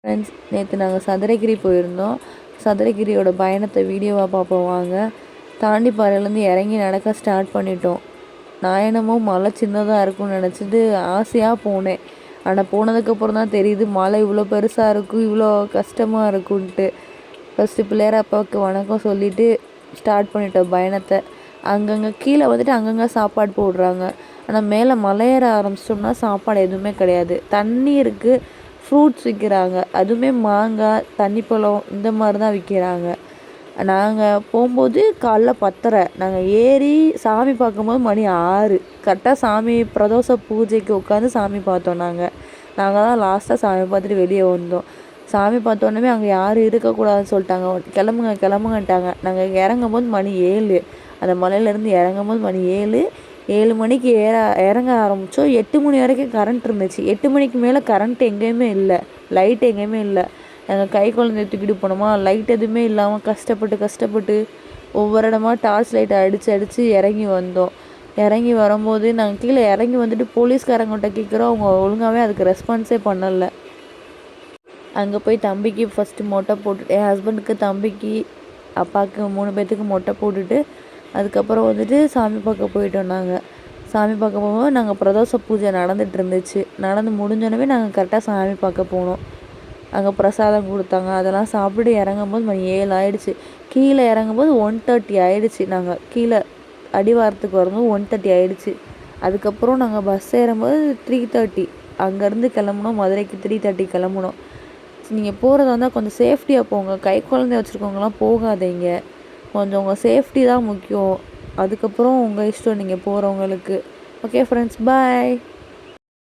Friends, நேற்று நாங்கள் சதுரகிரி போயிருந்தோம். சதுரகிரியோட பயணத்தை வீடியோவாக பார்ப்போம் வாங்க. தாண்டிப்பாறையிலேருந்து இறங்கி நடக்க ஸ்டார்ட் பண்ணிட்டோம். நான் என்னமோ மலை சின்னதாக இருக்கும்னு நினச்சிட்டு ஆசையாக போனேன். ஆனால் போனதுக்கப்புறம் தான் தெரியுது மலை இவ்வளோ பெருசாக இருக்கும், இவ்வளோ கஷ்டமாக இருக்குன்ட்டு. ஃபஸ்ட்டு பிள்ளையார் அப்பாவுக்கு வணக்கம் சொல்லிவிட்டு ஸ்டார்ட் பண்ணிட்டோம் பயணத்தை. அங்கங்கே கீழே வந்துட்டு அங்கங்கே சாப்பாடு போடுறாங்க. ஆனால் மேலே மலையேற ஆரம்பிச்சிட்டோம்னா சாப்பாடு எதுவுமே கிடையாது. தண்ணி இருக்குது, ஃப்ரூட்ஸ் விற்கிறாங்க. அதுவுமே மாங்காய், தண்ணிப்பழம் இந்த மாதிரி தான் விற்கிறாங்க. நாங்கள் போகும்போது காலைல 10:30, நாங்கள் ஏறி சாமி பார்க்கும்போது மணி 6. கரெக்டாக சாமி பிரதோஷ பூஜைக்கு உட்காந்து சாமி பார்த்தோம். நாங்கள் தான் லாஸ்ட்டாக சாமி பார்த்துட்டு வெளியே வந்தோம். சாமி பார்த்தோன்னே அங்கே யாரும் இருக்கக்கூடாதுன்னு சொல்லிட்டாங்க. கிளம்புங்கன்ட்டாங்க. நாங்கள் இறங்கும்போது மணி 7. அந்த மலையிலேருந்து இறங்கும்போது மணி 7. 7 மணிக்கு இறங்க ஆரம்பித்தோம். 8 மணி வரைக்கும் கரண்ட் இருந்துச்சு. 8 மணிக்கு மேலே கரண்ட் எங்கேயுமே இல்லை, லைட் எங்கேயுமே இல்லை. நாங்கள் கை குழந்தைய தூக்கிட்டு போனோமா, லைட் எதுவுமே இல்லாமல் கஷ்டப்பட்டு ஒவ்வொரு இடமா டார்ச் லைட்டை அடித்து இறங்கி வந்தோம். இறங்கி வரும்போது நாங்கள் கீழே இறங்கி வந்துட்டு போலீஸ்காரங்கிட்ட கேட்குறோம். அவங்க ஒழுங்காகவே அதுக்கு ரெஸ்பான்ஸே பண்ணலை. அங்கே போய் தம்பிக்கு ஃபஸ்ட்டு மொட்டை போட்டுட்டு, என் ஹஸ்பண்டுக்கு, தம்பிக்கு, அப்பாவுக்கு 3 பேர்த்துக்கு மொட்டை போட்டுட்டு அதுக்கப்புறம் வந்துட்டு சாமி பார்க்க போயிட்டோம். நாங்கள் சாமி பார்க்க போகும்போது நாங்கள் பிரதோஷ பூஜை நடந்துகிட்டு இருந்துச்சு. நடந்து முடிஞ்சோடனே நாங்கள் கரெக்டாக சாமி பார்க்க போனோம். அங்கே பிரசாதம் கொடுத்தாங்க. அதெல்லாம் சாப்பிட்டு இறங்கும்போது மணி 7 ஆகிடுச்சு. கீழே இறங்கும்போது 1:30 ஆகிடுச்சு. நாங்கள் கீழே அடிவாரத்துக்கு வரும்போது 1:30 ஆகிடுச்சு. அதுக்கப்புறம் நாங்கள் பஸ் ஏறும்போது 3:30 அங்கேருந்து கிளம்புனோம். மதுரைக்கு 3:30 கிளம்புனோம். நீங்கள் போகிறதா இருந்தால் கொஞ்சம் சேஃப்டியாக போங்க. கை குழந்தை வச்சுருக்கவங்களாம் போகாதீங்க. கொஞ்சம் உங்கள் சேஃப்டி தான் முக்கியம். அதுக்கப்புறம் உங்கள் இஷ்டம் நீங்கள் போகிறவங்களுக்கு. ஓகே ஃப்ரெண்ட்ஸ், பாய்.